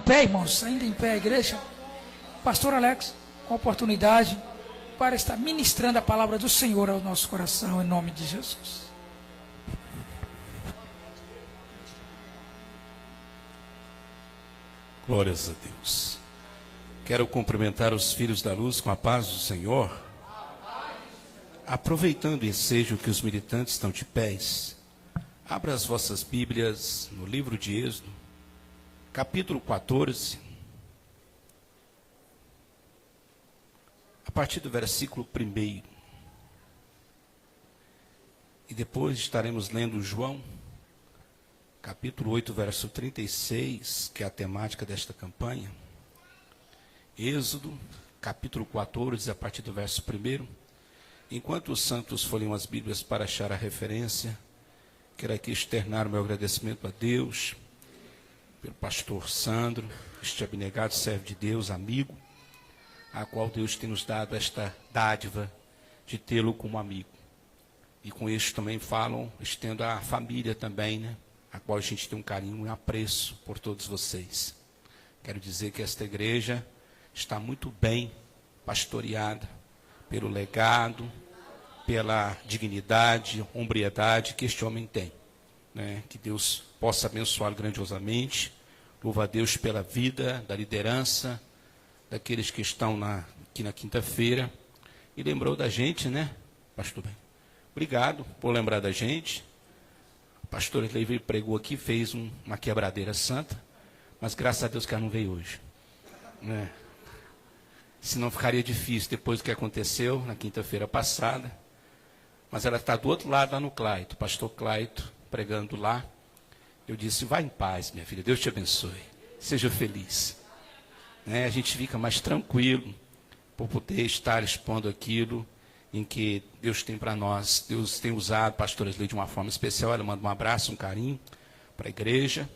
pé, irmãos, ainda em pé a igreja. Pastor Alex, com a oportunidade para estar ministrando a palavra do Senhor ao nosso coração, em nome de Jesus. Glórias a Deus. Quero cumprimentar os filhos da luz com a paz do Senhor. Aproveitando o ensejo que os militantes estão de pés, abra as vossas Bíblias no livro de Êxodo, capítulo 14, a partir do versículo 1. E depois estaremos lendo João, capítulo 8, verso 36, que é a temática desta campanha. Êxodo, capítulo 14, a partir do verso 1. Enquanto os santos folham as Bíblias para achar a referência, quero aqui externar o meu agradecimento a Deus, pelo pastor Sandro, este abnegado servo de Deus, amigo, a qual Deus tem nos dado esta dádiva de tê-lo como amigo. E com isso também estendo a família também, né? A qual a gente tem um carinho e um apreço por todos vocês. Quero dizer que esta igreja está muito bem pastoreada pelo legado, pela dignidade, hombridade que este homem tem, né? Que Deus possa abençoá-lo grandiosamente. Louvo a Deus pela vida, da liderança, daqueles que estão aqui na quinta-feira. E lembrou da gente, né, pastor bem? Obrigado por lembrar da gente. O pastor Levi pregou aqui, fez uma quebradeira santa, mas graças a Deus que ela não veio hoje, né? Senão ficaria difícil depois do que aconteceu na quinta-feira passada. Mas ela está do outro lado, lá no Claito, o pastor Claito, pregando lá. Eu disse, vá em paz, minha filha, Deus te abençoe, seja feliz. Né? A gente fica mais tranquilo por poder estar expondo aquilo em que Deus tem para nós. Deus tem usado a pastora Leide de uma forma especial. Ela manda um abraço, um carinho para a igreja,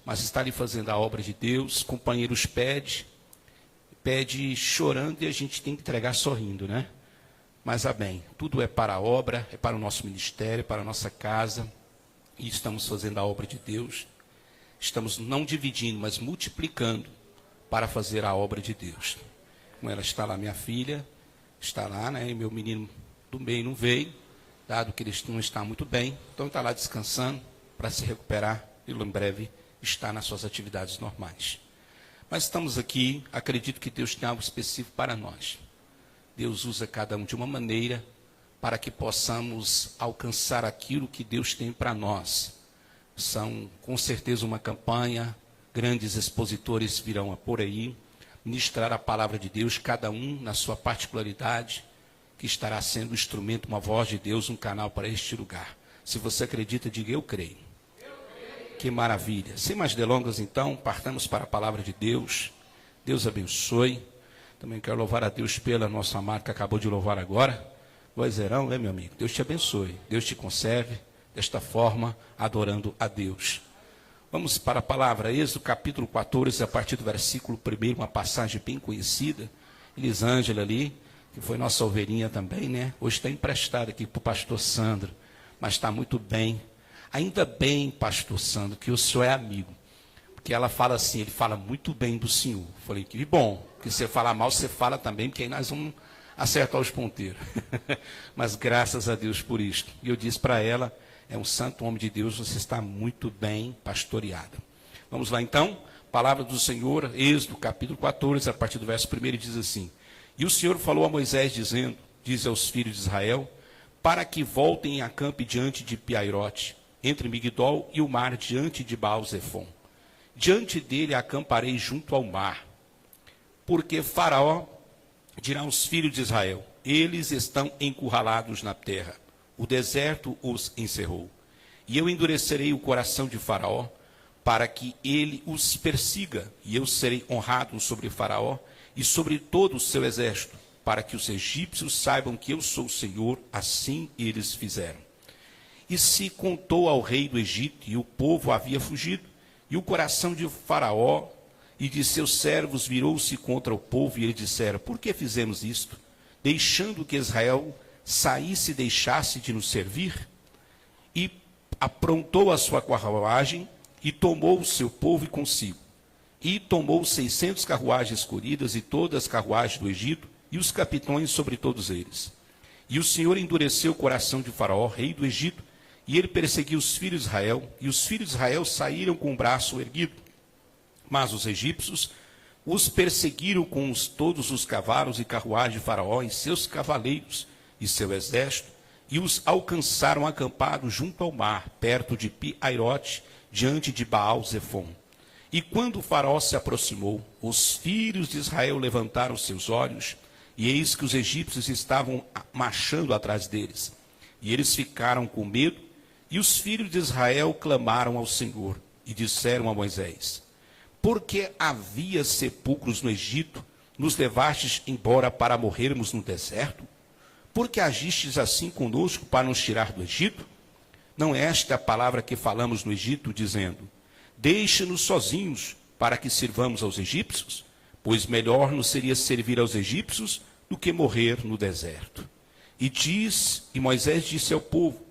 mas está ali fazendo a obra de Deus. Companheiros pede chorando, e a gente tem que entregar sorrindo, né? Mas bem, tudo é para a obra, é para o nosso ministério, para a nossa casa, e estamos fazendo a obra de Deus. Estamos não dividindo, mas multiplicando para fazer a obra de Deus. Como ela está lá, minha filha está lá, né? E meu menino do meio não veio, dado que ele não está muito bem, então está lá descansando para se recuperar e em breve está nas suas atividades normais. Mas estamos aqui, acredito que Deus tem algo específico para nós. Deus usa cada um de uma maneira para que possamos alcançar aquilo que Deus tem para nós. São, com certeza, uma campanha, grandes expositores virão por aí, ministrar a palavra de Deus, cada um na sua particularidade, que estará sendo um instrumento, uma voz de Deus, um canal para este lugar. Se você acredita, diga, eu creio. Que maravilha. Sem mais delongas, então, partamos para a palavra de Deus. Deus abençoe. Também quero louvar a Deus pela nossa amada que acabou de louvar agora. Vozeirão, meu amigo? Deus te abençoe. Deus te conserve desta forma, adorando a Deus. Vamos para a palavra. Êxodo capítulo 14, a partir do versículo 1, uma passagem bem conhecida. Elisângela ali, que foi nossa ovelhinha também, né? Hoje está emprestada aqui para o pastor Sandro, mas está muito bem. Ainda bem, pastor Sandro, que o senhor é amigo. Porque ela fala assim, ele fala muito bem do senhor. Falei, que bom, que você fala mal, você fala também, porque aí nós vamos acertar os ponteiros. Mas graças a Deus por isto. E eu disse para ela, é um santo homem de Deus, você está muito bem pastoreada. Vamos lá então, palavra do Senhor, Êxodo capítulo 14, a partir do verso 1, diz assim, e o Senhor falou a Moisés, dizendo, diz aos filhos de Israel, para que voltem e acampem diante de Piairote, entre Migdol e o mar, diante de Baal-Zefon. Diante dele acamparei junto ao mar, porque Faraó dirá aos filhos de Israel, eles estão encurralados na terra, o deserto os encerrou. E eu endurecerei o coração de Faraó, para que ele os persiga, e eu serei honrado sobre Faraó e sobre todo o seu exército, para que os egípcios saibam que eu sou o Senhor, assim eles fizeram. E se contou ao rei do Egito, e o povo havia fugido, e o coração de Faraó e de seus servos virou-se contra o povo, e eles disseram, por que fizemos isto? Deixando que Israel saísse e deixasse de nos servir? E aprontou a sua carruagem, e tomou o seu povo consigo. E tomou 600 carruagens escolhidas e todas as carruagens do Egito, e os capitões sobre todos eles. E o Senhor endureceu o coração de Faraó, rei do Egito, e ele perseguiu os filhos de Israel, e os filhos de Israel saíram com o braço erguido. Mas os egípcios os perseguiram com todos os cavalos e carruagens de Faraó e seus cavaleiros e seu exército, e os alcançaram acampados junto ao mar, perto de Pi-Airote, diante de Baal-Zefon. E quando o Faraó se aproximou, os filhos de Israel levantaram seus olhos, e eis que os egípcios estavam marchando atrás deles. E eles ficaram com medo, e os filhos de Israel clamaram ao Senhor, e disseram a Moisés: porque havia sepulcros no Egito, nos levastes embora para morrermos no deserto? Porque agistes assim conosco para nos tirar do Egito? Não é esta a palavra que falamos no Egito, dizendo: deixa-nos sozinhos, para que sirvamos aos egípcios? Pois melhor nos seria servir aos egípcios do que morrer no deserto. E Moisés disse ao povo: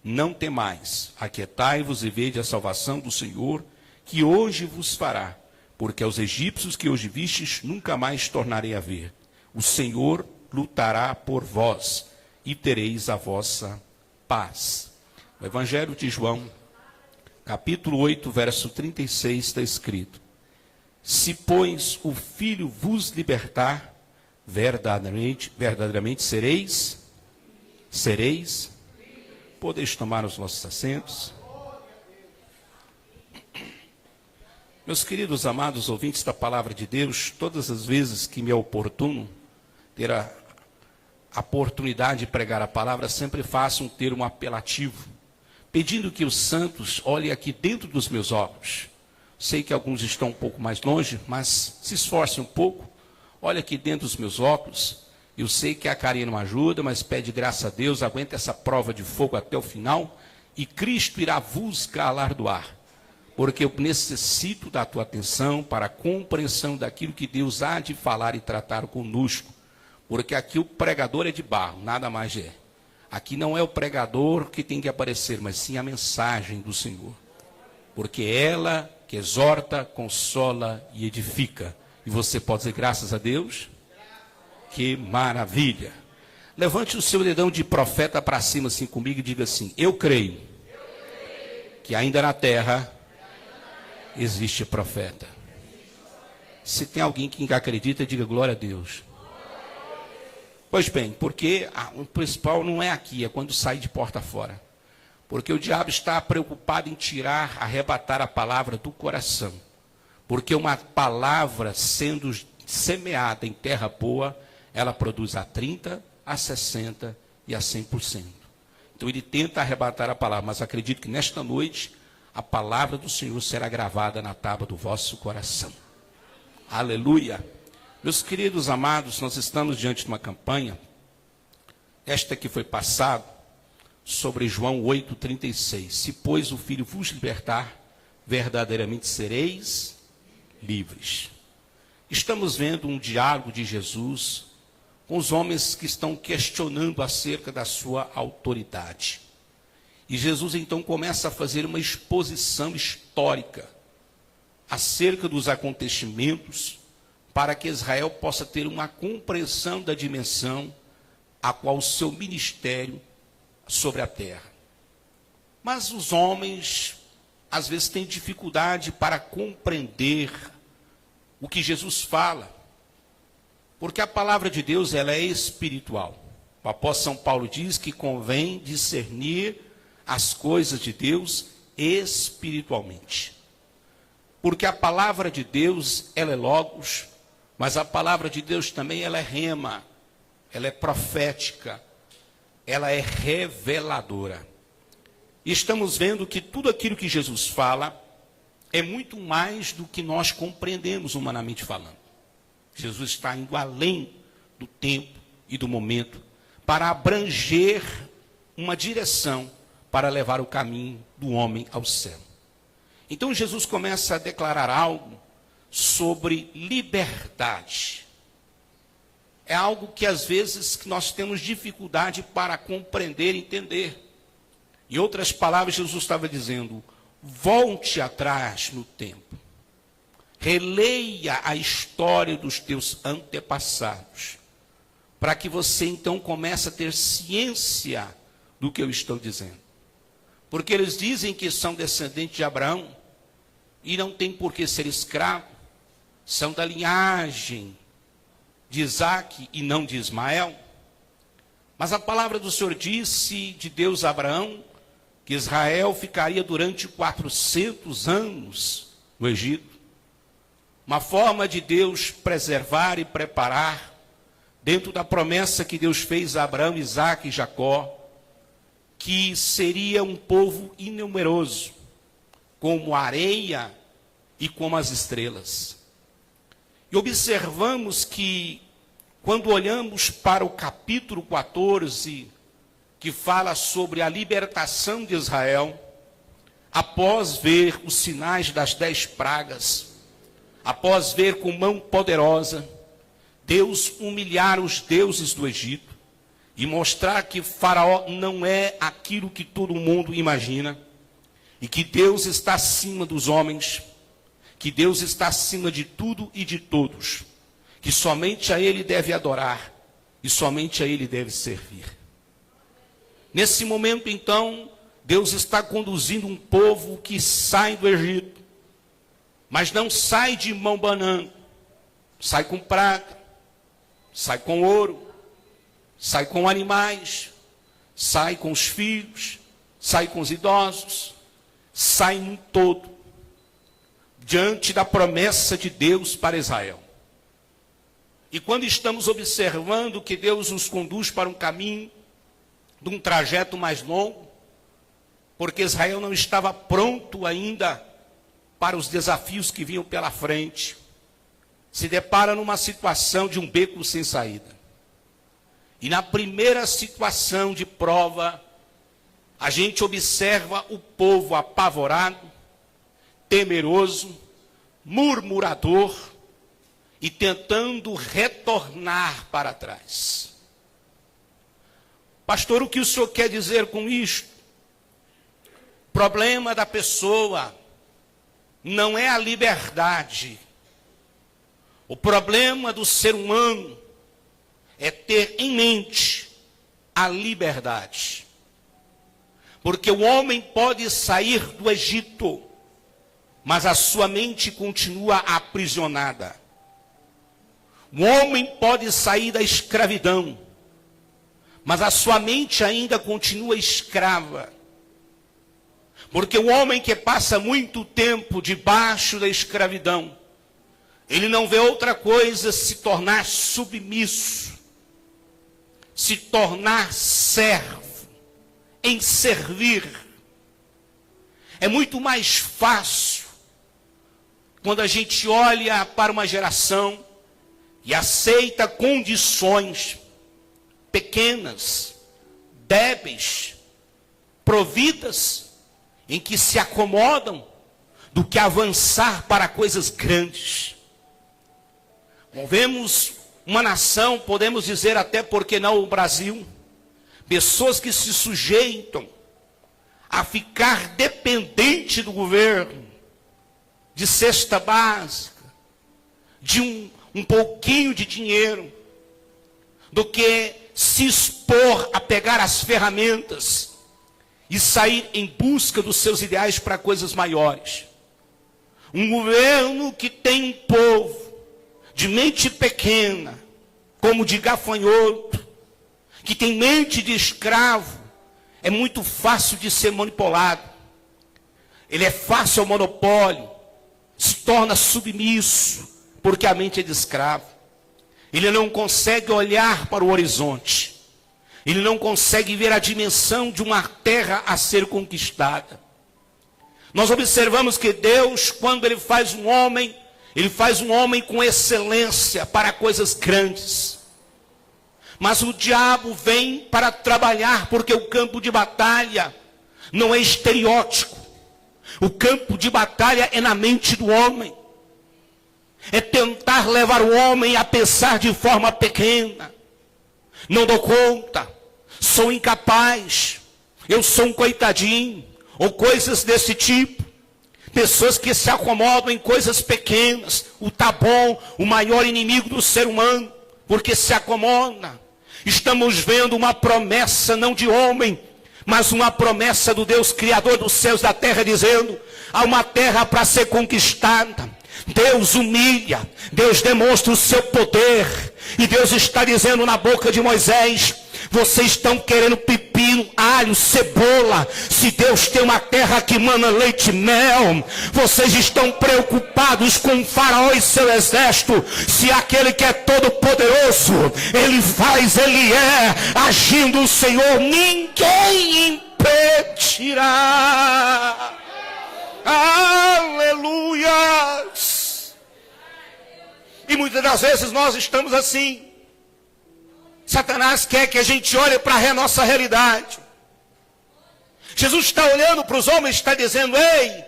não temais, aquietai-vos e vede a salvação do Senhor, que hoje vos fará, porque aos egípcios que hoje vistes, nunca mais tornarei a ver. O Senhor lutará por vós, e tereis a vossa paz. O Evangelho de João, capítulo 8, verso 36, está escrito: se, pois, o Filho vos libertar, verdadeiramente sereis. Podeis tomar os vossos assentos. Meus queridos, amados ouvintes da palavra de Deus, todas as vezes que me é oportuno ter a oportunidade de pregar a palavra, sempre faço um termo apelativo, pedindo que os santos olhem aqui dentro dos meus olhos. Sei que alguns estão um pouco mais longe, mas se esforcem um pouco, olha aqui dentro dos meus óculos. Eu sei que a carinha não ajuda, mas pede graça a Deus, aguenta essa prova de fogo até o final, e Cristo irá vos galardoar, porque eu necessito da tua atenção para a compreensão daquilo que Deus há de falar e tratar conosco, porque aqui o pregador é de barro, nada mais é. Aqui não é o pregador que tem que aparecer, mas sim a mensagem do Senhor, porque é ela que exorta, consola e edifica. E você pode dizer graças a Deus? Que maravilha! Levante o seu dedão de profeta para cima assim comigo e diga assim: eu creio que ainda na terra existe profeta. Se tem alguém que acredita, diga glória a Deus. Pois bem, porque o principal não é aqui, é quando sai de porta fora. Porque o diabo está preocupado em tirar, arrebatar a palavra do coração. Porque uma palavra sendo semeada em terra boa, ela produz a 30, a 60 e a 100%. Então ele tenta arrebatar a palavra, mas acredito que nesta noite a palavra do Senhor será gravada na tábua do vosso coração. Aleluia! Meus queridos amados, nós estamos diante de uma campanha, esta que foi passada, sobre João 8,36. Se, pois, o Filho vos libertar, verdadeiramente sereis livres. Estamos vendo um diálogo de Jesus com os homens que estão questionando acerca da sua autoridade. E Jesus então começa a fazer uma exposição histórica acerca dos acontecimentos, para que Israel possa ter uma compreensão da dimensão a qual o seu ministério sobre a terra. Mas os homens, às vezes, têm dificuldade para compreender o que Jesus fala, porque a palavra de Deus, ela é espiritual. O apóstolo São Paulo diz que convém discernir as coisas de Deus espiritualmente. Porque a palavra de Deus, ela é logos, mas a palavra de Deus também, ela é rema, ela é profética, ela é reveladora. E estamos vendo que tudo aquilo que Jesus fala é muito mais do que nós compreendemos humanamente falando. Jesus está indo além do tempo e do momento para abranger uma direção para levar o caminho do homem ao céu. Então Jesus começa a declarar algo sobre liberdade. É algo que às vezes nós temos dificuldade para compreender e entender. Em outras palavras, Jesus estava dizendo: volte atrás no tempo. Releia a história dos teus antepassados, para que você então comece a ter ciência do que eu estou dizendo. Porque eles dizem que são descendentes de Abraão, e não tem por que ser escravo, são da linhagem de Isaac e não de Ismael. Mas a palavra do Senhor disse de Deus a Abraão, que Israel ficaria durante 400 anos no Egito. Uma forma de Deus preservar e preparar, dentro da promessa que Deus fez a Abraão, Isaac e Jacó, que seria um povo inumeroso, como a areia e como as estrelas. E observamos que, quando olhamos para o capítulo 14, que fala sobre a libertação de Israel, após ver os sinais das 10 pragas, após ver com mão poderosa Deus humilhar os deuses do Egito e mostrar que Faraó não é aquilo que todo mundo imagina, e que Deus está acima dos homens, que Deus está acima de tudo e de todos, que somente a Ele deve adorar e somente a Ele deve servir. Nesse momento, então, Deus está conduzindo um povo que sai do Egito, mas não sai de mão banando, sai com prata, sai com ouro, sai com animais, sai com os filhos, sai com os idosos, sai em todo, diante da promessa de Deus para Israel. E quando estamos observando que Deus nos conduz para um caminho, de um trajeto mais longo, porque Israel não estava pronto ainda para os desafios que vinham pela frente, se depara numa situação de um beco sem saída. E na primeira situação de prova, a gente observa o povo apavorado, temeroso, murmurador e tentando retornar para trás. Pastor, o que o senhor quer dizer com isto? O problema da pessoa não é a liberdade. O problema do ser humano é ter em mente a liberdade. Porque o homem pode sair do Egito, mas a sua mente continua aprisionada. O homem pode sair da escravidão, mas a sua mente ainda continua escrava. Porque o homem que passa muito tempo debaixo da escravidão, ele não vê outra coisa se tornar submisso, se tornar servo, em servir. É muito mais fácil quando a gente olha para uma geração e aceita condições pequenas, débeis, providas, em que se acomodam, do que avançar para coisas grandes. Vemos uma nação, podemos dizer até porque não o Brasil, pessoas que se sujeitam a ficar dependente do governo, de cesta básica, de um pouquinho de dinheiro, do que se expor a pegar as ferramentas e sair em busca dos seus ideais para coisas maiores. Um governo que tem um povo de mente pequena, como de gafanhoto, que tem mente de escravo, é muito fácil de ser manipulado. Ele é fácil ao monopólio, se torna submisso, porque a mente é de escravo. Ele não consegue olhar para o horizonte. Ele não consegue ver a dimensão de uma terra a ser conquistada. Nós observamos que Deus, quando Ele faz um homem com excelência para coisas grandes. Mas o diabo vem para trabalhar, porque o campo de batalha não é estereótipo. O campo de batalha é na mente do homem. É tentar levar o homem a pensar de forma pequena. Não dou conta, sou incapaz, eu sou um coitadinho, ou coisas desse tipo. Pessoas que se acomodam em coisas pequenas. O tá bom, o maior inimigo do ser humano, porque se acomoda. Estamos vendo uma promessa não de homem, mas uma promessa do Deus Criador dos céus e da terra, dizendo: há uma terra para ser conquistada. Deus humilha, Deus demonstra o seu poder, e Deus está dizendo na boca de Moisés: vocês estão querendo pepino, alho, cebola. Se Deus tem uma terra que mana leite e mel, vocês estão preocupados com o faraó e seu exército. Se aquele que é todo poderoso, ele faz, ele é, agindo o Senhor, ninguém impedirá. Aleluia! E muitas das vezes nós estamos assim. Satanás quer que a gente olhe para a nossa realidade. Jesus está olhando para os homens e está dizendo: ei,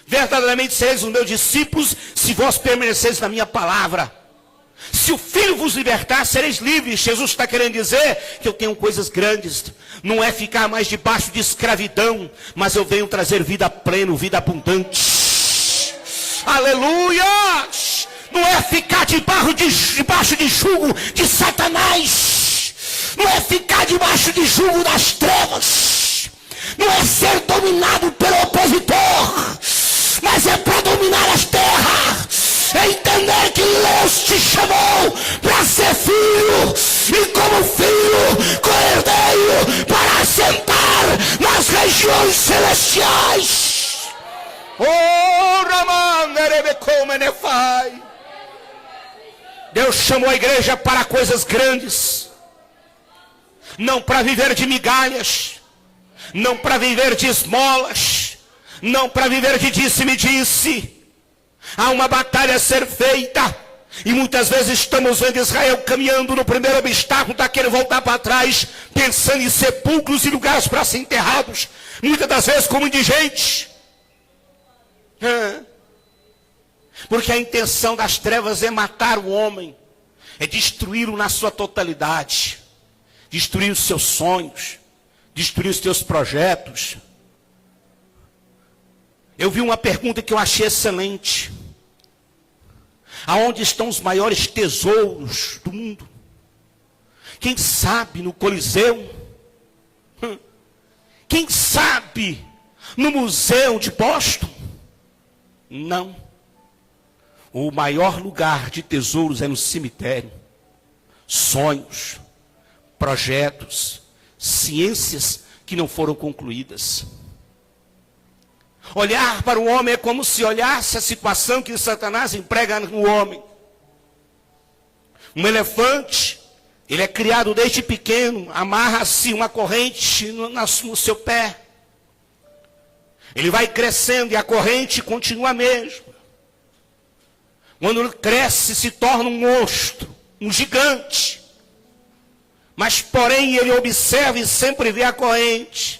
verdadeiramente sereis os meus discípulos, se vós permaneceis na minha palavra. Se o Filho vos libertar, sereis livres. Jesus está querendo dizer que eu tenho coisas grandes. Não é ficar mais debaixo de escravidão, mas eu venho trazer vida plena, vida abundante. Aleluia! Não é ficar debaixo de jugo de Satanás. Não é ficar debaixo de jugo das trevas. Não é ser dominado pelo opositor, mas é para dominar as terras. É entender que Deus te chamou para ser filho, e como filho, co-herdeiro, para assentar nas regiões celestiais. Oh, Ramanderebecomenefai. Deus chamou a igreja para coisas grandes, não para viver de migalhas, não para viver de esmolas, não para viver de disse-me-disse. Há uma batalha a ser feita, e muitas vezes estamos vendo Israel caminhando no primeiro obstáculo, está querendo voltar para trás, pensando em sepulcros e lugares para ser enterrados, muitas das vezes como indigentes. Porque a intenção das trevas é matar o homem, é destruí-lo na sua totalidade, destruir os seus sonhos, destruir os teus projetos. Eu vi uma pergunta que eu achei excelente: aonde estão os maiores tesouros do mundo? Quem sabe no Coliseu? Quem sabe no Museu de Boston? Não. O maior lugar de tesouros é no cemitério. Sonhos, projetos, ciências que não foram concluídas. Olhar para o homem é como se olhasse a situação que Satanás emprega no homem. Um elefante, ele é criado desde pequeno, amarra-se uma corrente no seu pé. Ele vai crescendo e a corrente continua a mesma. Quando ele cresce, se torna um monstro, um gigante. Mas, porém, ele observa e sempre vê a corrente.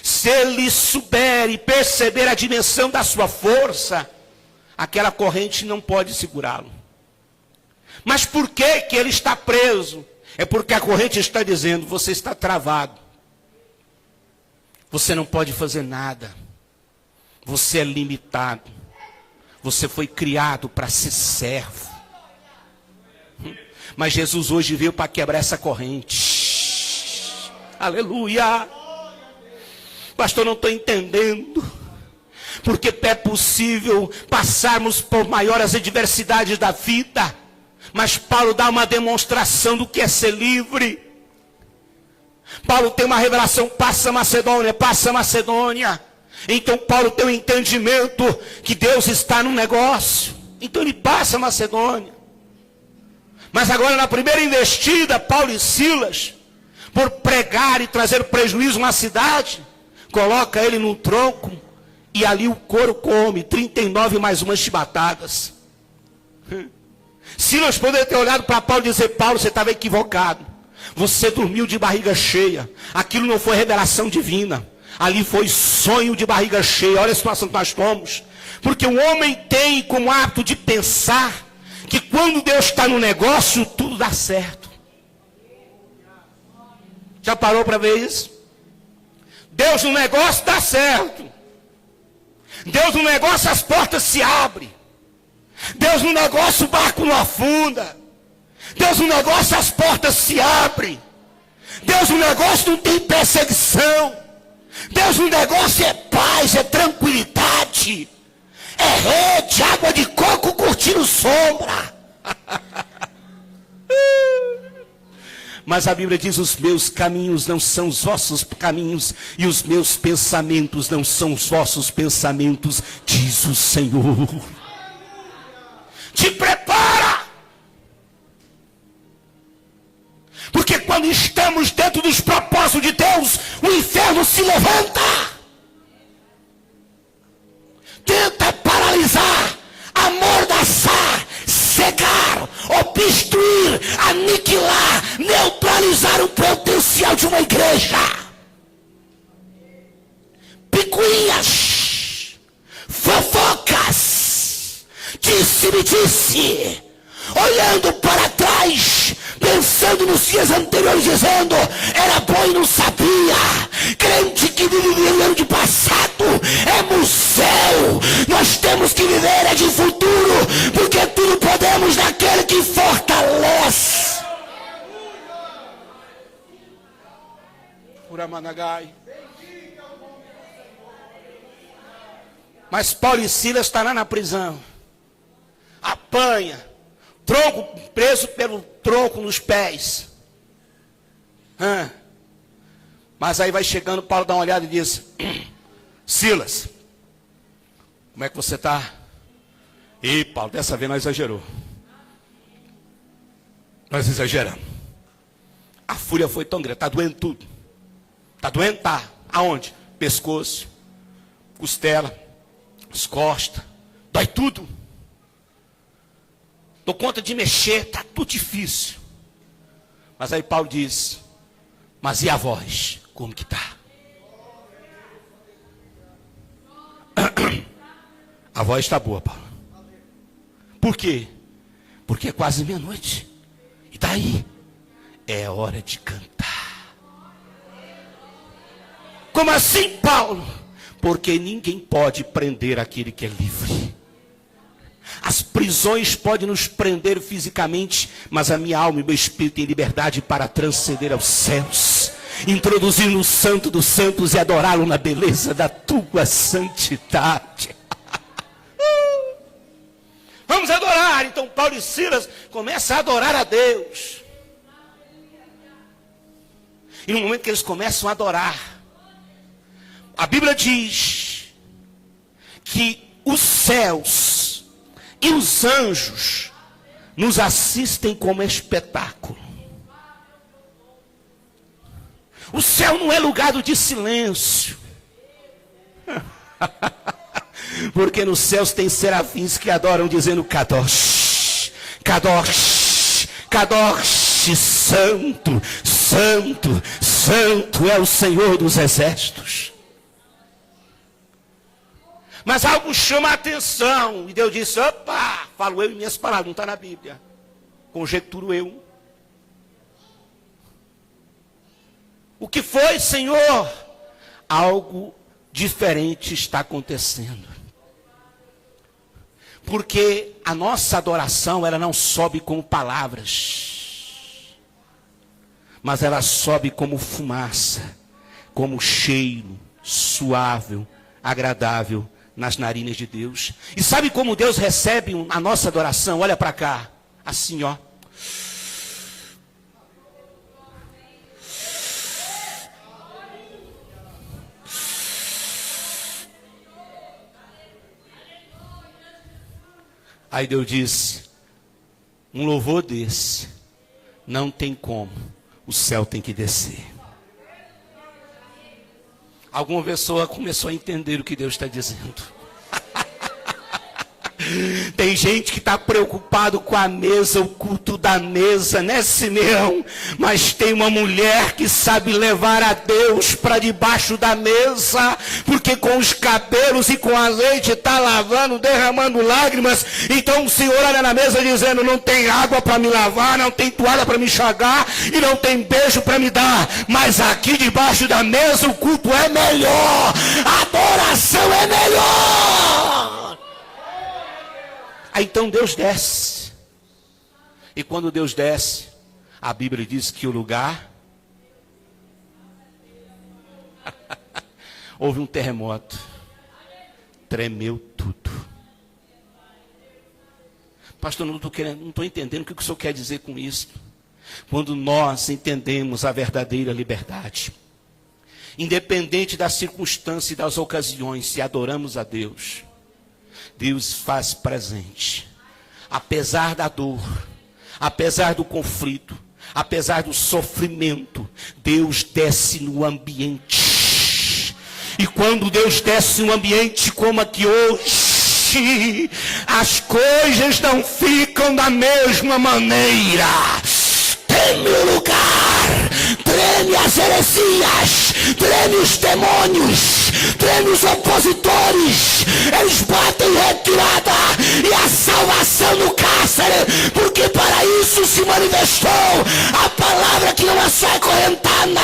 Se ele souber e perceber a dimensão da sua força, aquela corrente não pode segurá-lo. Mas por que que ele está preso? É porque a corrente está dizendo: você está travado. Você não pode fazer nada. Você é limitado. Você foi criado para ser servo. Mas Jesus hoje veio para quebrar essa corrente. Aleluia. Pastor, não estou entendendo. Porque é possível passarmos por maiores adversidades da vida, mas Paulo dá uma demonstração do que é ser livre. Paulo tem uma revelação: passa a Macedônia, passa a Macedônia. Então Paulo tem um entendimento que Deus está no negócio. Então ele passa a Macedônia. Mas agora, na primeira investida, Paulo e Silas, por pregar e trazer prejuízo na cidade, coloca ele num tronco, e ali o couro come 39 mais umas chibatadas. Silas poderia ter olhado para Paulo e dizer: Paulo, você estava equivocado. Você dormiu de barriga cheia. Aquilo não foi revelação divina. Ali foi sonho de barriga cheia. Olha a situação que nós estamos. Porque o homem tem como hábito de pensar que quando Deus está no negócio, tudo dá certo. Já parou para ver isso? Deus no negócio dá certo. Deus no negócio, as portas se abrem. Deus no negócio, o barco não afunda. Deus no negócio, as portas se abrem. Deus no negócio não tem perseguição. Deus no negócio é paz, é tranquilidade. É rede, água de coco curtindo sombra. Mas a Bíblia diz: os meus caminhos não são os vossos caminhos, e os meus pensamentos não são os vossos pensamentos, diz o Senhor. Te prepara, porque quando estamos dentro dos propósitos de Deus, o inferno se levanta, tenta paralisar, amordaçar, cegar, obstruir, aniquilar, neutralizar o potencial de uma igreja. Picuinhas, fofocas, disse-me disse, olhando para trás, pensando nos dias anteriores, dizendo: era bom e não sabia. Crente que vive vivendo de passado é museu. Nós temos que viver é de futuro, porque tudo podemos naquele que fortalece. Uramanagai. Mas Paulo e Silas estão lá na prisão, apanha, tronco, preso pelo tronco nos pés. Mas aí vai chegando, Paulo dá uma olhada e diz: Silas, como é que você está? Ih, Paulo, dessa vez nós exagerou. Nós exageramos. A fúria foi tão grande, está doendo tudo. Está doendo? Tá. Aonde? Pescoço, costela, as costas, dói tudo. Dou conta de mexer, está tudo difícil. Mas aí Paulo diz: mas e a voz? Como que está? A voz está boa, Paulo. Por quê? Porque é quase meia-noite. E daí? É hora de cantar. Como assim, Paulo? Porque ninguém pode prender aquele que é livre. As prisões podem nos prender fisicamente, mas a minha alma e meu espírito têm liberdade para transcender aos céus, introduzir no Santo dos Santos e adorá-lo na beleza da tua santidade. Vamos adorar. Então Paulo e Silas começam a adorar a Deus. E no momento que eles começam a adorar, a Bíblia diz que os céus e os anjos nos assistem como espetáculo. O céu não é lugar de silêncio. Porque nos céus tem serafins que adoram dizendo: Kadosh, Kadosh, Kadosh, Santo, Santo, Santo é o Senhor dos exércitos. Mas algo chama a atenção. E Deus disse: opa, falo eu em minhas palavras, não está na Bíblia. Conjecturo eu. O que foi, Senhor? Algo diferente está acontecendo. Porque a nossa adoração, ela não sobe como palavras, mas ela sobe como fumaça, como cheiro suave, agradável nas narinas de Deus. E sabe como Deus recebe a nossa adoração? Olha para cá, assim, ó. Aí Deus disse: um louvor desse não tem como, o céu tem que descer. Alguma pessoa começou a entender o que Deus está dizendo. Tem gente que está preocupado com a mesa, o culto da mesa, né, Simeão? Mas tem uma mulher que sabe levar a Deus para debaixo da mesa, porque com os cabelos e com azeite está lavando, derramando lágrimas. Então o Senhor olha na mesa dizendo: não tem água para me lavar, não tem toalha para me enxagar e não tem beijo para me dar, mas aqui debaixo da mesa o culto é melhor. A oração é melhor. Aí então Deus desce. E quando Deus desce, a Bíblia diz que o lugar houve um terremoto, tremeu tudo. Pastor, não estou entendendo o que o senhor quer dizer com isso. Quando nós entendemos a verdadeira liberdade, independente da circunstância e das ocasiões, se adoramos a Deus, Deus faz presente. Apesar da dor, apesar do conflito, apesar do sofrimento, Deus desce no ambiente. E quando Deus desce no ambiente como aqui hoje, as coisas não ficam da mesma maneira. Treme o lugar, treme as heresias, treme os demônios, treme os opositores. Eles batem em retirada e a salvação no cárcere, porque para isso se manifestou a palavra que não é só acorrentada,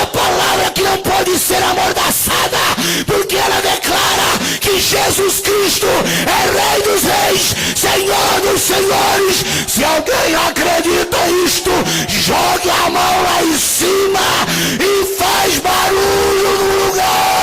a palavra que não pode ser amordaçada, porque ela declara que Jesus Cristo é Rei dos Reis, Senhor dos Senhores. Se alguém acredita nisto, jogue a mão lá em cima e faz barulho no lugar.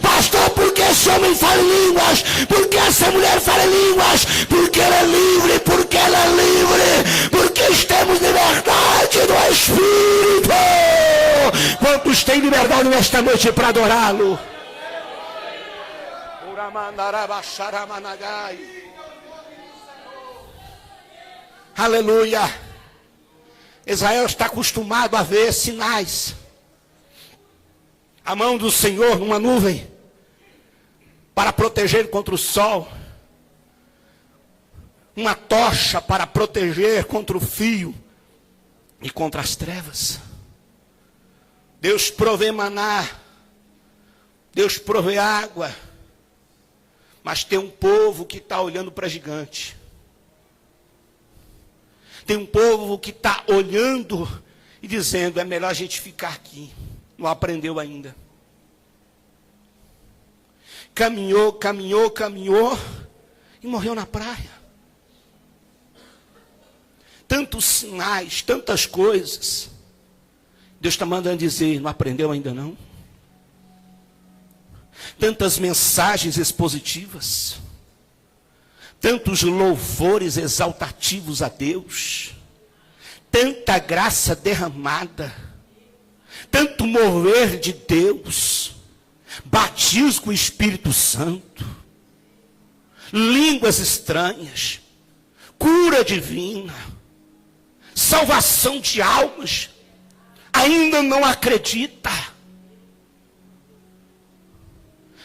Pastor, por que esse homem fala em línguas? Por que essa mulher fala em línguas? Porque ela é livre, porque ela é livre, porque temos liberdade do Espírito. Quantos têm liberdade nesta noite para adorá-lo? Aleluia. Israel está acostumado a ver sinais. A mão do Senhor numa nuvem para proteger contra o sol. Uma tocha para proteger contra o fio e contra as trevas. Deus provê maná. Deus provê água. Mas tem um povo que está olhando para gigante. Tem um povo que está olhando e dizendo, é melhor a gente ficar aqui. Não aprendeu ainda. Caminhou, caminhou, caminhou e morreu na praia. Tantos sinais, tantas coisas. Deus está mandando dizer, não aprendeu ainda não? Tantas mensagens expositivas, tantos louvores exaltativos a Deus, tanta graça derramada, tanto mover de Deus, batismo com o Espírito Santo, línguas estranhas, cura divina, salvação de almas, ainda não acredita.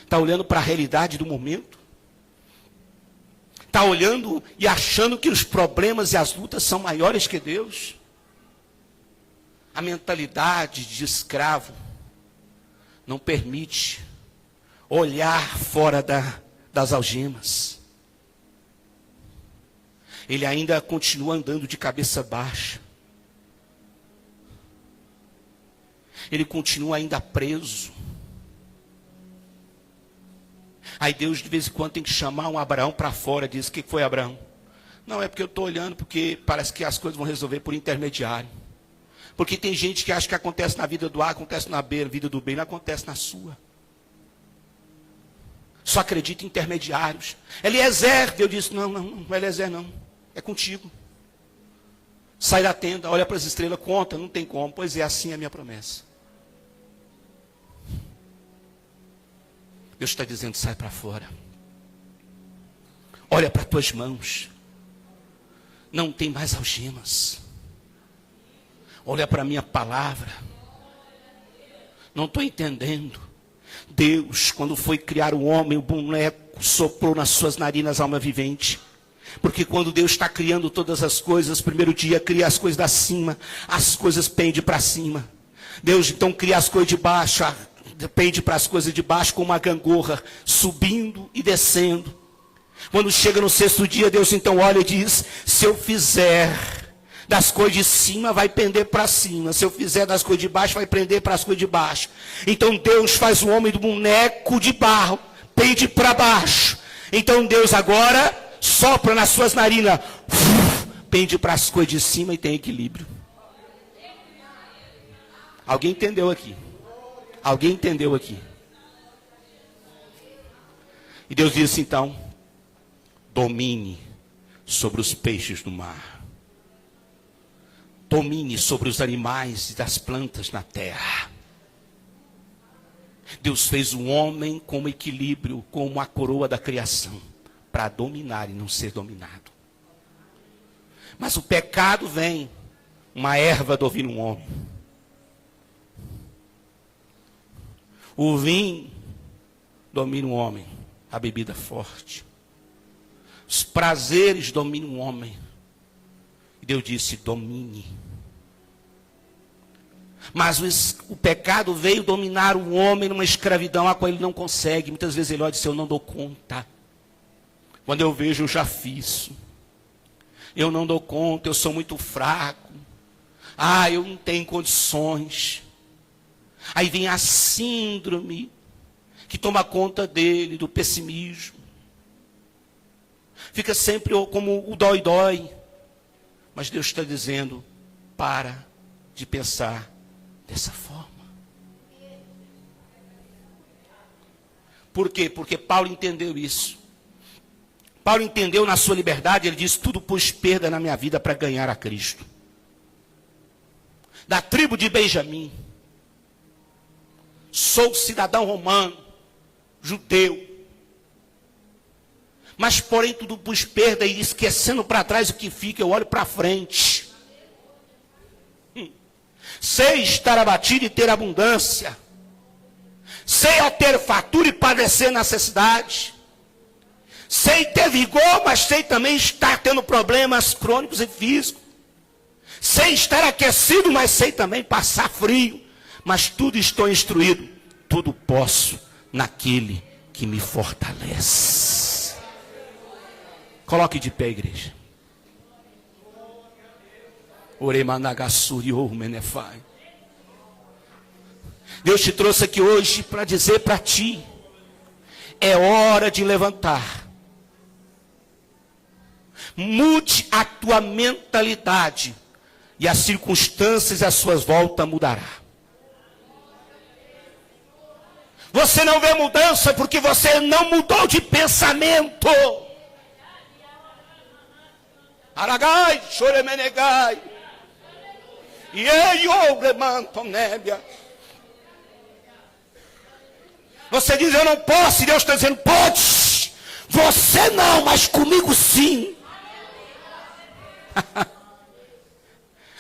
Está olhando para a realidade do momento? Está olhando e achando que os problemas e as lutas são maiores que Deus? A mentalidade de escravo não permite olhar fora das algemas. Ele ainda continua andando de cabeça baixa. Ele continua ainda preso. Aí Deus de vez em quando tem que chamar um Abraão para fora. Diz, o que foi, Abraão? Não, é porque eu estou olhando, porque parece que as coisas vão resolver por intermediário. Porque tem gente que acha que acontece na vida do A, acontece na B, na vida do B, não acontece na sua. Só acredita em intermediários. Eliezer, Deus disse, não é Eliezer não, é contigo. Sai da tenda, olha para as estrelas, conta, não tem como. Pois é, assim é a minha promessa. Deus está dizendo, sai para fora. Olha para as tuas mãos. Não tem mais algemas. Olha para a minha palavra. Não estou entendendo. Deus, quando foi criar o homem, o boneco soprou nas suas narinas alma vivente. Porque quando Deus está criando todas as coisas, primeiro dia cria as coisas da cima, as coisas pendem para cima. Deus então cria as coisas de baixo, pende para as coisas de baixo com uma gangorra, subindo e descendo. Quando chega no sexto dia, Deus então olha e diz: se eu fizer das coisas de cima, vai pender para cima. Se eu fizer das coisas de baixo, vai prender para as coisas de baixo. Então Deus faz o homem do boneco de barro, pende para baixo. Então Deus agora sopra nas suas narinas, pende para as coisas de cima e tem equilíbrio. Alguém entendeu aqui? Alguém entendeu aqui? E Deus disse então: domine sobre os peixes do mar. Domine sobre os animais e das plantas na terra. Deus fez o homem com equilíbrio, como a coroa da criação, para dominar e não ser dominado. Mas o pecado vem, uma erva domina um homem. O vinho domina um homem, a bebida forte. Os prazeres dominam o homem. E Deus disse: domine. Mas o pecado veio dominar o homem numa escravidão a qual ele não consegue. Muitas vezes ele olha e diz: eu não dou conta. Quando eu vejo, eu já fiz. Eu não dou conta, eu sou muito fraco. Eu não tenho condições. Aí vem a síndrome que toma conta dele, do pessimismo. Fica sempre como o dói-dói. Mas Deus está dizendo: para de pensar dessa forma. Por quê? Porque Paulo entendeu isso. Paulo entendeu na sua liberdade, ele disse: tudo pus perda na minha vida para ganhar a Cristo. Da tribo de Benjamim. Sou cidadão romano, judeu. Mas porém tudo pus perda, e esquecendo para trás o que fica, eu olho para frente. Sei estar abatido e ter abundância. Sei a ter fartura e padecer necessidade. Sei ter vigor, mas sei também estar tendo problemas crônicos e físicos. Sei estar aquecido, mas sei também passar frio. Mas tudo estou instruído, tudo posso naquele que me fortalece. Coloque de pé, igreja. Deus te trouxe aqui hoje para dizer para ti: é hora de levantar. Mude a tua mentalidade, e as circunstâncias à sua volta mudará. Você não vê mudança porque você não mudou de pensamento. Aragai, choremenegai. E eu levanto nébia. Você diz: eu não posso, e Deus está dizendo: pode. Você não, mas comigo sim.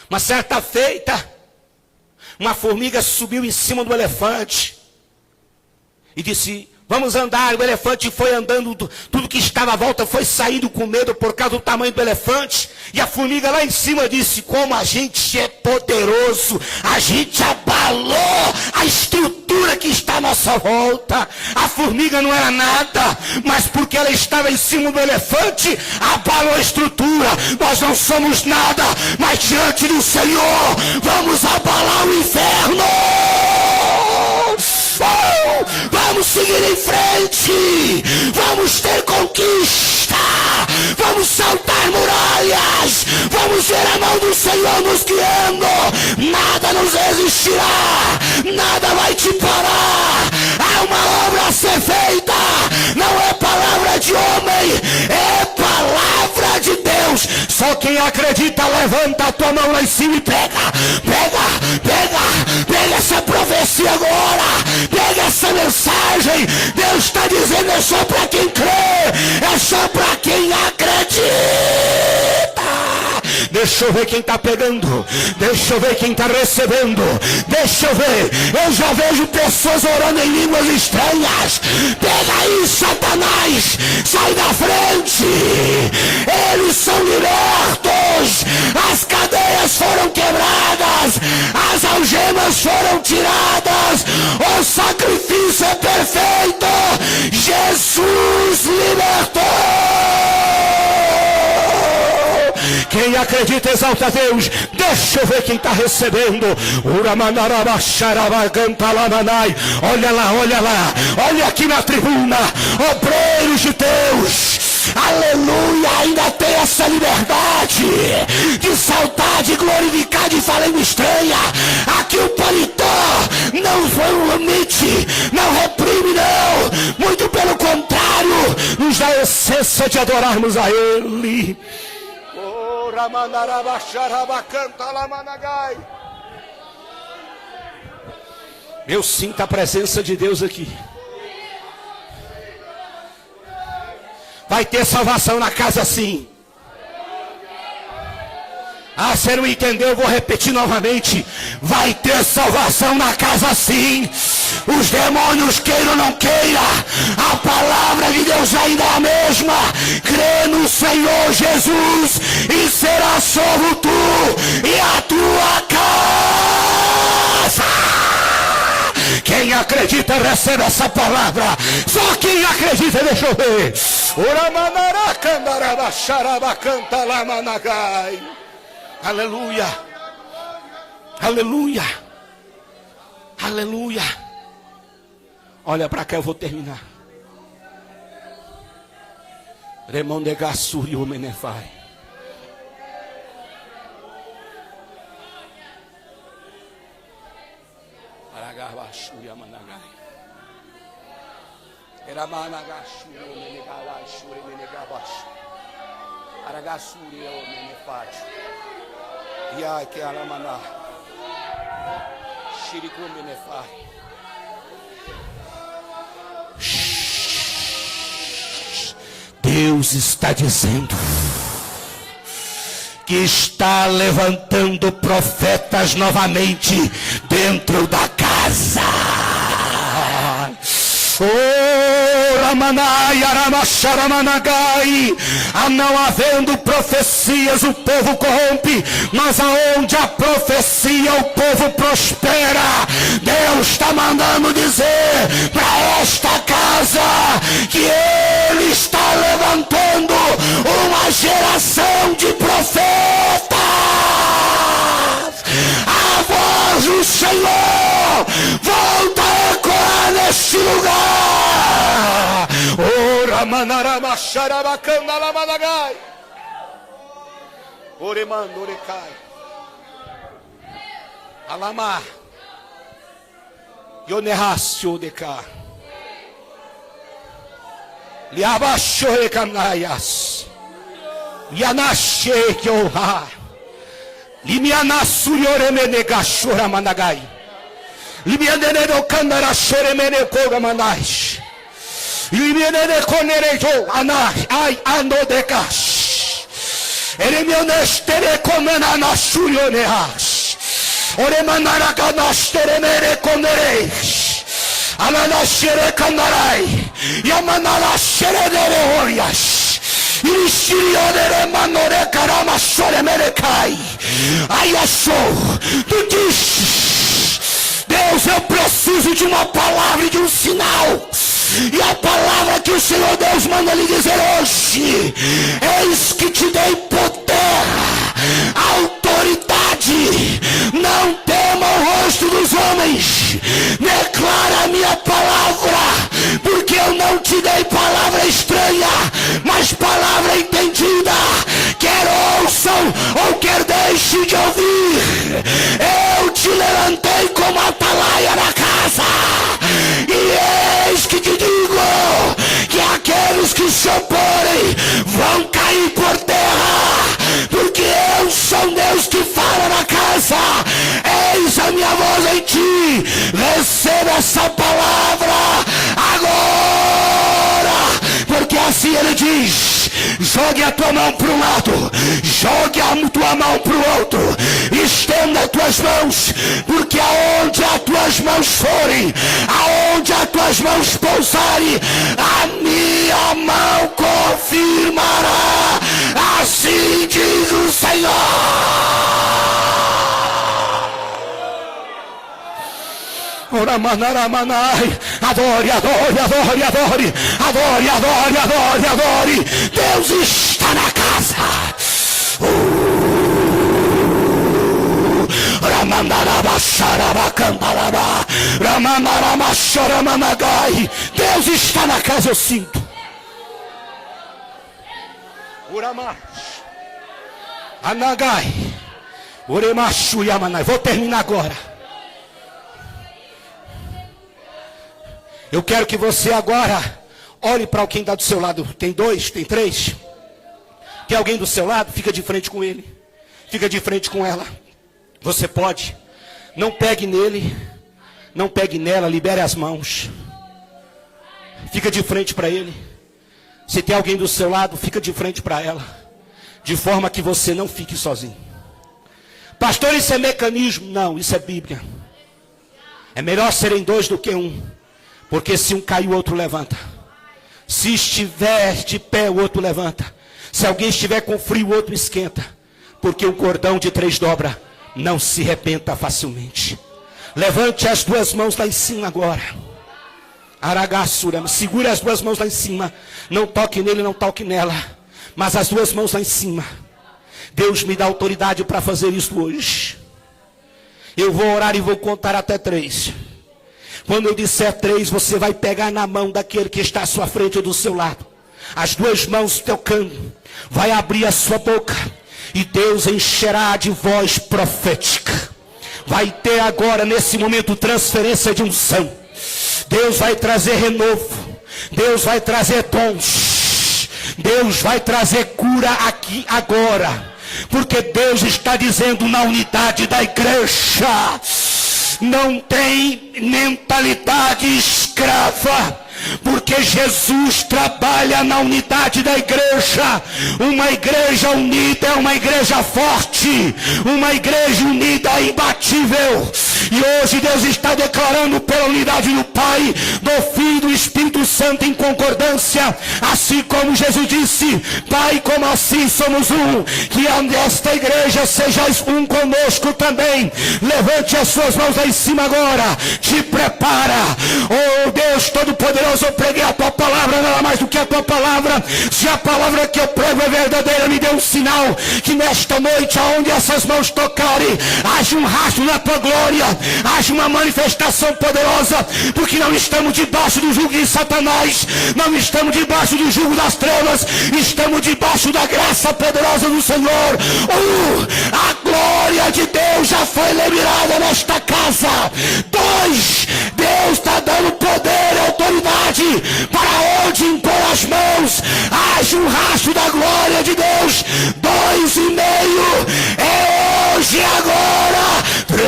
Uma certa feita, uma formiga subiu em cima do elefante e disse: vamos andar. O elefante foi andando, tudo que estava à volta foi saindo com medo por causa do tamanho do elefante. E a formiga lá em cima disse: como a gente é poderoso, a gente abalou a estrutura que está à nossa volta. A formiga não era nada, mas porque ela estava em cima do elefante, abalou a estrutura. Nós não somos nada, mas diante do Senhor vamos abalar o inferno. Vamos seguir em frente, vamos ter conquista, vamos saltar muralhas, vamos ver a mão do Senhor nos guiando. Nada nos resistirá, nada vai te parar. Há uma obra a ser feita, não é palavra de homem, é palavra de Deus. Só quem acredita, levanta a tua mão lá em cima e pega essa profecia agora, pega essa mensagem. Deus está dizendo: é só para quem crê, é só para quem acredita. Deixa eu ver quem está pegando, deixa eu ver quem está recebendo, deixa eu ver. Eu já vejo pessoas orando em línguas estranhas. Pega aí, Satanás, sai da frente. Eles são libertos, as cadeias foram quebradas, as algemas foram tiradas. ovelhas, o sacrifício é perfeito. Jesus libertou. Quem acredita, exalta a Deus. Deixa eu ver quem está recebendo. Olha lá, olha lá. Olha aqui na tribuna. Obreiros de Deus. Aleluia, ainda tem essa liberdade de saltar, de glorificar, de falar em estranha. Aqui o paletó não foi um limite, não reprime não, muito pelo contrário, nos dá a essência de adorarmos a Ele. Eu sinto a presença de Deus aqui. Vai ter salvação na casa sim. Ah, você não entendeu? Eu vou repetir novamente. Vai ter salvação na casa sim. Os demônios queiram ou não queira, a palavra de Deus ainda é a mesma. Crê no Senhor Jesus e será salvo tu e a tua casa. Quem acredita recebe essa palavra. Só quem acredita, deixa eu ver. Aleluia. Aleluia. Aleluia. Olha para cá, eu vou terminar. Remondegassuri o menefai. Aragabashuri amanagai. Eramanagashuri o menegabashuri menegabash. Aragassuri o menefai. Ia que alamana. Shiriku menefai. Deus está dizendo que está levantando profetas novamente dentro da casa. Não havendo profecias, o povo corrompe, mas aonde a profecia, o povo prospera. Deus está mandando dizer para esta casa que Ele está levantando uma geração de profetas. A voz do Senhor volta a ecoar neste lugar. Ora manarama xarabacana lamanagai. Oremando orecai. Alama. Yonerasio deca. Liabasho recanaias. Yanashe kyoha. Limianasuriore menegashora managai. Limianero kandara shoremene koga manais. Limianere konerejo anai ai anodegash. Eremionestere komena nasurioneas. Oremanara ganastere mere konereis. Alanashere kanarai. Yamanara shere dere orias. Aí achou, tu diz, Deus, eu preciso de uma palavra e de um sinal. E a palavra que o Senhor Deus manda lhe dizer hoje: eis que te dei poder, autoridade, não tema o rosto dos homens, declara a minha palavra, porque eu não te dei palavra estranha, mas palavra entendida, quer ouçam ou quer deixem de ouvir. Eu te levantei como atalaia na casa, e eis que te digo que aqueles que se oporem vão cair por terra, porque eu sou Deus que fala na casa. Eis a minha voz em ti, receba essa palavra agora, porque assim ele diz: jogue a tua mão para um lado, jogue a tua mão para o outro, estenda as tuas mãos, porque aonde as tuas mãos forem, aonde as tuas mãos pousarem, a minha mão confirmará. Assim diz o Senhor. Adore, adore, adore, adore. Adore, adore, adore, adore. Deus está na casa. Deus está na casa, eu sinto. Anagai. Vou terminar agora. Eu quero que você agora olhe para quem está do seu lado. Tem dois, tem três. Tem alguém do seu lado? Fica de frente com ele. Fica de frente com ela. Você pode. Não pegue nele. Não pegue nela. Libere as mãos. Fica de frente para ele. Se tem alguém do seu lado, fica de frente para ela. De forma que você não fique sozinho. Pastor, isso é mecanismo? Não, isso é Bíblia. É melhor serem dois do que um. Porque se um cai, o outro levanta. Se estiver de pé, o outro levanta. Se alguém estiver com frio, o outro esquenta. Porque um cordão de 3 dobras não se rebenta facilmente. Levante as 2 mãos lá em cima agora. Aragassura, segure as 2 mãos lá em cima. Não toque nele, não toque nela. Mas as 2 mãos lá em cima. Deus me dá autoridade para fazer isso hoje. Eu vou orar e vou contar até 3. Quando eu disser 3, você vai pegar na mão daquele que está à sua frente ou do seu lado. As 2 mãos tocando. Vai abrir a sua boca. E Deus encherá de voz profética. Vai ter agora nesse momento transferência de unção. Deus vai trazer renovo. Deus vai trazer dons. Deus vai trazer cura aqui agora. Porque Deus está dizendo na unidade da igreja. Não tem mentalidade escrava. Porque Jesus trabalha na unidade da igreja. Uma igreja unida é uma igreja forte. Uma igreja unida é imbatível. E hoje Deus está declarando pela unidade do Pai, do Filho e do Espírito Santo em concordância. Assim como Jesus disse: Pai, como assim somos um, que esta igreja sejais um conosco também. Levante as suas mãos lá em cima agora. Te prepara. Oh Deus Todo-Poderoso, eu preguei a tua palavra, nada mais do que a tua palavra. Se a palavra que eu prego é verdadeira, me dê um sinal que nesta noite, aonde essas mãos tocarem, haja um rastro na tua glória, haja uma manifestação poderosa. Porque não estamos debaixo do jugo de Satanás, não estamos debaixo do jugo das trevas, estamos debaixo da graça poderosa do Senhor. A glória de Deus já foi liberada nesta casa. 2, Deus está dando poder e autoridade para onde impor as mãos, haja um rastro da glória de Deus. 2,5 é hoje, agora. 3,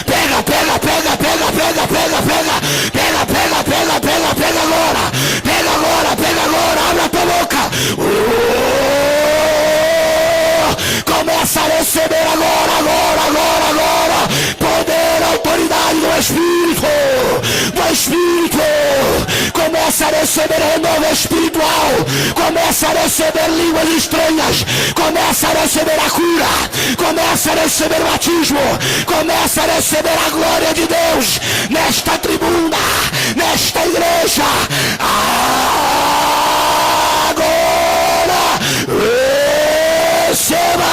pega, pega, pega, pega, pega, pega, pega, pega, pega, pega, pega, pega agora, pega agora, pega agora, abre a tua boca. Começa a receber agora, agora, agora, agora, poder, autoridade do Espírito, do Espírito. Começa a receber renovo espiritual, começa a receber línguas estranhas, começa a receber a cura, começa a receber o batismo, começa a receber a glória de Deus nesta tribuna, nesta igreja. Agora receba.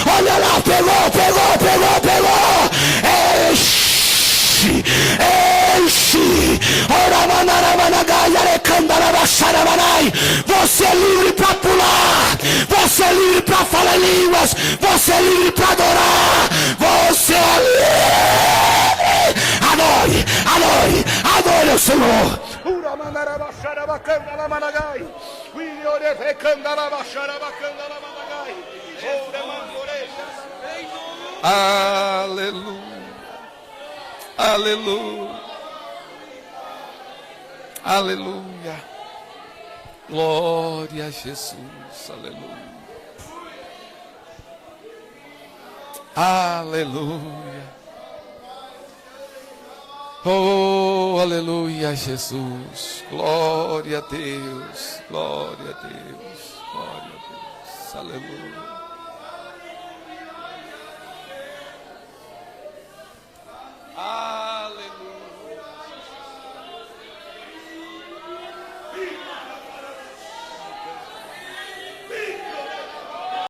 Olha lá, pegou, pegou, pegou, pegou. Enche, enche. Você é livre para pular, você é livre para falar línguas, você é livre para adorar, você é livre. Adore, adore, adore o Senhor. Aleluia, aleluia, aleluia, Glória a Jesus, aleluia. Aleluia. Oh, aleluia, Jesus. Glória a Deus, glória a Deus, glória a Deus, aleluia.